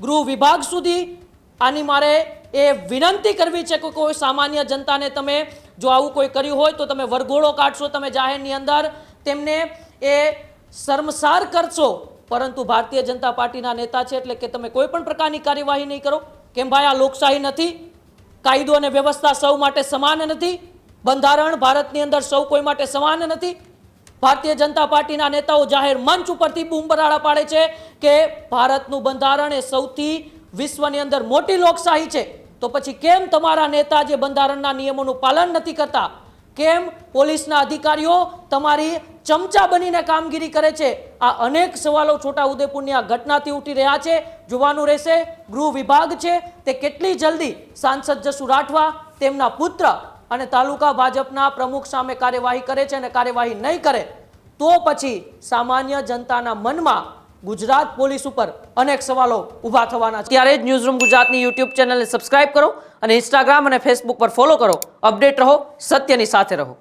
ગૃહ વિભાગ સુધી આની મારે એ વિનંતી કરવી છે કે કોઈ સામાન્ય જનતાને તમે જો આવું કોઈ કર્યું હોય તો તમે વરઘોડો કાઢશો, તમે જાહેરની અંદર તેમને એ શર્મસાર કરશો, પરંતુ ભારતીય જનતા પાર્ટીના નેતા છે એટલે કે તમે કોઈ પણ પ્રકારની કાર્યવાહી નહીં કરો. કેમ ભાઈ, આ લોકશાહી નથી? કાયદો અને વ્યવસ્થા સૌ માટે સમાન નથી? બંધારણ ભારતની અંદર સૌ કોઈ માટે સમાન નથી? ભારતીય જનતા પાર્ટીના નેતાઓ જાહેર મંચ ઉપરથી બૂમ બરાડા પાડે છે કે ભારતનું બંધારણ એ સૌથી વિશ્વની અંદર મોટી લોકશાહી છે. તો પછી કેમ તમારા નેતા જે બંધારણના નિયમોનું પાલન નથી કરતા? કેમ પોલીસના અધિકારીઓ તમારી ચમચા બનીને કામગીરી કરે છે? આ અનેક સવાલો છોટાઉદેપુરની આ ઘટનાથી ઉઠી રહ્યા છે. જોવાનું રહેશે ગૃહ વિભાગ છે તે કેટલી જલ્દી સાંસદ જસુ રાઠવા, તેમના પુત્ર અને તાલુકા ભાજપના પ્રમુખ સામે કાર્યવાહી કરે છે. અને કાર્યવાહી નહીં કરે તો પછી સામાન્ય જનતાના મનમાં ગુજરાત પોલીસ ઉપર અનેક સવાલો ઊભા થવાના છે. ત્યારે જ ન્યૂઝરૂમ ગુજરાતની યુટ્યુબ ચેનલને સબસ્ક્રાઇબ કરો અને ઇન્સ્ટાગ્રામ અને ફેસબુક પર ફોલો કરો. અપડેટ રહો, સત્યની સાથે રહો.